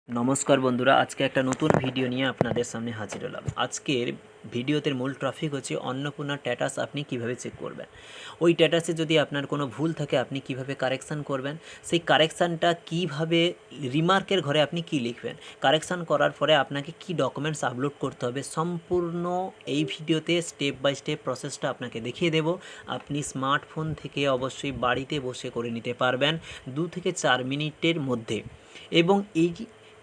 নমস্কার বন্ধুরা, আজকে একটা নতুন ভিডিও নিয়ে আপনাদের সামনে হাজির হলাম। আজকের ভিডিওতে মূল টপিক হচ্ছে অন্নপূর্ণা স্ট্যাটাস আপনি কিভাবে চেক করবেন। ওই স্ট্যাটাসে যদি আপনার কোনো ভুল থাকে আপনি কিভাবে কারেকশান করবেন, সেই কারেকশানটা কিভাবে রিমার্কের ঘরে আপনি কি লিখবেন, কারেকশান করার পরে আপনাকে কি ডকুমেন্টস আপলোড করতে হবে, সম্পূর্ণ এই ভিডিওতে স্টেপ বাই স্টেপ প্রসেসটা আপনাকে দেখিয়ে দেব। আপনি স্মার্টফোন থেকে অবশ্যই বাড়িতে বসে করে নিতে পারবেন 2 থেকে 4 মিনিটের মধ্যে। এবং এই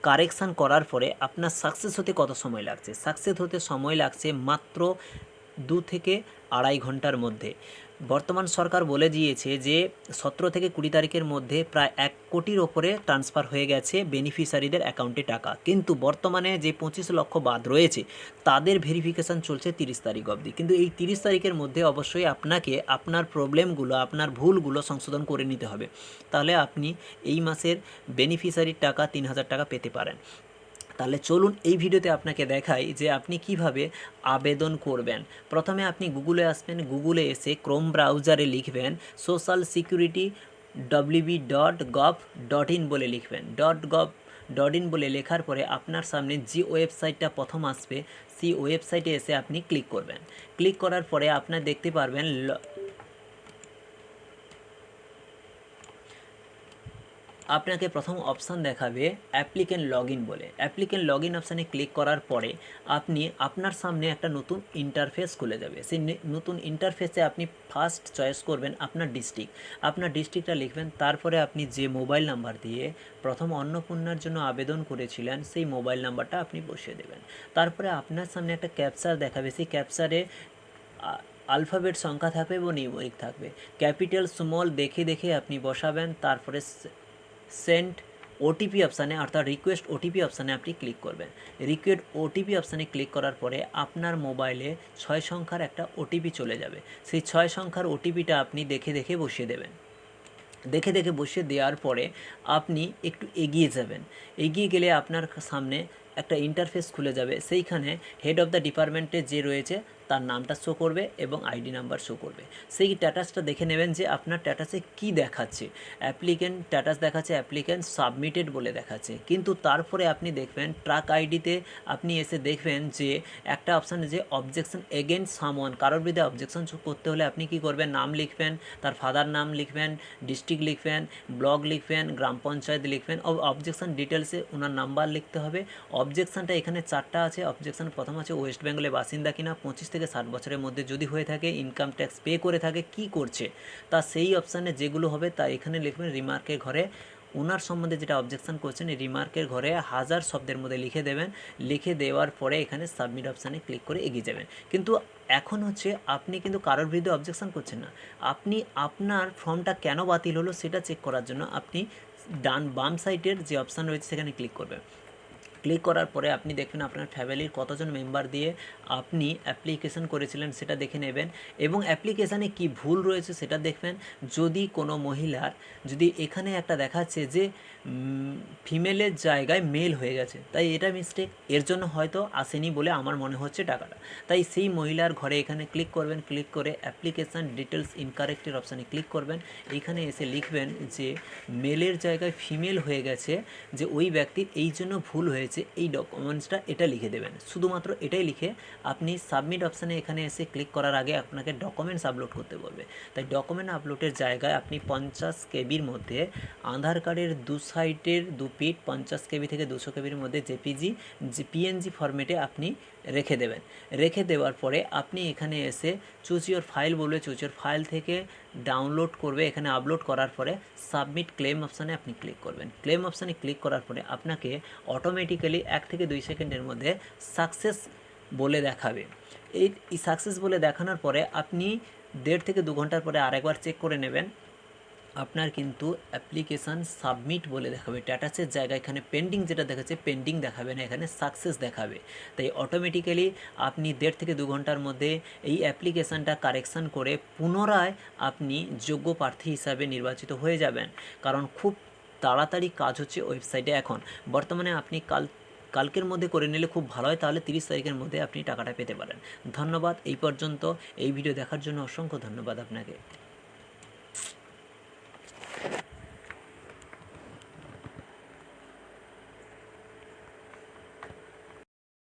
কারেকশান করার পরে আপনার সাকসেস হতে কত সময় লাগছে? সাকসেস হতে সময় লাগছে মাত্র 2 থেকে আড়াই ঘন্টার মধ্যে। বর্তমান সরকার বলে দিয়েছে যে 17 থেকে 20 তারিখের মধ্যে প্রায় 1 কোটির ওপরে ট্রান্সফার হয়ে গেছে বেনিফিশিয়ারিদের অ্যাকাউন্টে টাকা, কিন্তু বর্তমানে যে 25 লক্ষ বাদ রয়েছে তাদের ভেরিফিকেশান চলছে 30 তারিখ অবধি। কিন্তু এই 30 তারিখের মধ্যে অবশ্যই আপনাকে আপনার প্রবলেমগুলো, আপনার ভুলগুলো সংশোধন করে নিতে হবে, তাহলে আপনি এই মাসের বেনিফিশিয়ারির টাকা 3000 টাকা পেতে পারেন। তাহলে চলুন এই ভিডিওতে আপনাকে দেখাই যে আপনি কিভাবে আবেদন করবেন। প্রথমে আপনি গুগলে আসবেন, গুগলে এসে ক্রোম ব্রাউজারে লিখবেন socialsecurity.wb.gov.in বলে লিখবেন। .gov.in বলে লেখার পরে আপনার সামনে যে ওয়েবসাইটটা প্রথম আসবে সেই ওয়েবসাইটে এসে আপনি ক্লিক করবেন। ক্লিক করার পরে আপনার দেখতে পারবেন আপনাকে প্রথম অপশান দেখাবে অ্যাপ্লিকেন্ট লগ ইন বলে। অ্যাপ্লিকেন্ট লগ ইন অপশানে ক্লিক করার পরে আপনি আপনার সামনে একটা নতুন ইন্টারফেস খুলে যাবে। সেই নতুন ইন্টারফেসে আপনি ফার্স্ট চয়েস করবেন আপনার ডিস্ট্রিক্ট। আপনার ডিস্ট্রিক্টটা লিখবেন, তারপরে আপনি যে মোবাইল নাম্বার দিয়ে প্রথম অন্নপূর্ণার জন্য আবেদন করেছিলেন সেই মোবাইল নাম্বারটা আপনি বসিয়ে দেবেন। তারপরে আপনার সামনে একটা ক্যাপচার দেখাবে, সেই ক্যাপচারে আলফাবেট সংখ্যা থাকবে এবং নিউমেরিক থাকবে। ক্যাপিটাল স্মল দেখে দেখে আপনি বসাবেন। তারপরে সেন্ড ওটিপি অপশানে অর্থাৎ রিকোয়েস্ট ওটিপি অপশানে আপনি ক্লিক করবেন। রিকোয়েস্ট ওটিপি অপশানে ক্লিক করার পরে আপনার মোবাইলে 6 সংখ্যার একটা ওটিপি চলে যাবে। সেই 6 সংখ্যার ওটিপিটা আপনি দেখে দেখে বসিয়ে দেবেন। দেখে দেখে বসিয়ে দেওয়ার পরে আপনি একটু এগিয়ে যাবেন। এগিয়ে গেলে আপনার সামনে একটা ইন্টারফেস খুলে যাবে। সেইখানে হেড অফ দ্য ডিপার্টমেন্টে যে রয়েছে তার নামটা শো করবে এবং আইডি নাম্বার শো করবে। সেই স্ট্যাটাসটা দেখে নেবেন যে আপনার স্ট্যাটাসে কী দেখাচ্ছে। অ্যাপ্লিকেন্ট স্ট্যাটাস দেখাচ্ছে অ্যাপ্লিকেন্ট সাবমিটেড বলে দেখাচ্ছে, কিন্তু তারপরে আপনি দেখবেন ট্র্যাক আইডিতে আপনি এসে দেখবেন যে একটা অপশানে যে অবজেকশন এগেনস্ট সামওয়ান, কারোর বিরুদ্ধে অবজেকশন করতে হলে আপনি কী করবেন, নাম লিখবেন, তার ফাদার নাম লিখবেন, ডিস্ট্রিক্ট লিখবেন, ব্লক লিখবেন, গ্রাম পঞ্চায়েত লিখবেন, অবজেকশন ডিটেলসে ওনার নাম্বার লিখতে হবে। অবজেকশানটা এখানে 4টা আছে। অবজেকশান প্রথম আছে ওয়েস্ট বেঙ্গলের বাসিন্দা কিনা, 25 থেকে 60 বছরের মধ্যে যদি হয়ে থাকে, ইনকাম ট্যাক্স পে করে থাকে, কি করছে, তা সেই অপশানে যেগুলো হবে তা এখানে লিখবেন। রিমার্কের ঘরে ওনার সম্বন্ধে যেটা অবজেকশান করছেন এই রিমার্কের ঘরে 1000 শব্দের মধ্যে লিখে দেবেন। লিখে দেওয়ার পরে এখানে সাবমিট অপশানে ক্লিক করে এগিয়ে যাবেন। কিন্তু এখন হচ্ছে আপনি কিন্তু কারোর বিরুদ্ধে অবজেকশান করছেন না, আপনি আপনার ফর্মটা কেন বাতিল হলো সেটা চেক করার জন্য আপনি বাম সাইডের যে অপশান রয়েছে সেখানে ক্লিক করবেন। ক্লিক করার পরে আপনি দেখবেন আপনার ফ্যামিলির কতজন মেম্বার দিয়ে আপনি অ্যাপ্লিকেশন করেছিলেন সেটা দেখে নেবেন এবং অ্যাপ্লিকেশানে কি ভুল রয়েছে সেটা দেখবেন। যদি কোনো মহিলার যদি এখানে একটা দেখাচ্ছে যে ফিমেলের জায়গায় মেল হয়ে গেছে, তাই এটা মিস্টেক, এর জন্য হয়তো আসেনি বলে আমার মনে হচ্ছে টাকাটা। তাই সেই মহিলার ঘরে এখানে ক্লিক করবেন। ক্লিক করে অ্যাপ্লিকেশান ডিটেলস ইনকারেক্টের অপশানে ক্লিক করবেন। এইখানে এসে লিখবেন যে মেলের জায়গায় ফিমেল হয়ে গেছে, যে ওই ব্যক্তির এই জন্য ভুল হয়েছে, এই ডকুমেন্টসটা এটা লিখে দেবেন। শুধুমাত্র এটাই লিখে আপনি সাবমিট অপশানে এখানে এসে ক্লিক করার আগে আপনাকে ডকুমেন্টস আপলোড করতে বলবে। তাই ডকুমেন্ট আপলোডের জায়গায় আপনি 50 কেবির মধ্যে আধার কার্ডের 2 সাইডের 2 পিট 50 কেবি থেকে 200 কেবির মধ্যে জেপিজি পিএনজি ফরম্যাটে আপনি রেখে দেবেন। রেখে দেওয়ার পরে আপনি এখানে এসে চুজ ইওর ফাইল বলবে, চুজ ইওর ফাইল থেকে ডাউনলোড করবে। এখানে আপলোড করার পরে সাবমিট ক্লেম অপশানে আপনি ক্লিক করবেন। ক্লেম অপশানে ক্লিক করার পরে আপনাকে অটোমেটিক্যালি 1 থেকে 2 সেকেন্ডের মধ্যে সাকসেস বলে দেখাবে। এই সাকসেস বলে দেখানোর পরে আপনি 1.5 থেকে 2 ঘন্টার পরে আরেকবার চেক করে নেবেন। আপনার কিন্তু অ্যাপ্লিকেশান সাবমিট বলে দেখাবে। স্ট্যাটাসের জায়গায় এখানে পেন্ডিং যেটা দেখাচ্ছে পেন্ডিং দেখাবে না, এখানে সাকসেস দেখাবে। তাই অটোমেটিক্যালি আপনি 1.5 থেকে 2 ঘন্টার মধ্যে এই অ্যাপ্লিকেশানটা কারেকশান করে পুনরায় আপনি যোগ্য প্রার্থী হিসাবে নির্বাচিত হয়ে যাবেন। কারণ খুব তাড়াতাড়ি কাজ হচ্ছে ওয়েবসাইটে এখন বর্তমানে। আপনি কালকের মধ্যে করে নিলে খুব ভালো হয়, তাহলে 30 তারিখের মধ্যে আপনি টাকাটা পেতে পারেন। ধন্যবাদ। এই পর্যন্ত এই ভিডিও দেখার জন্য অসংখ্য ধন্যবাদ আপনাকে।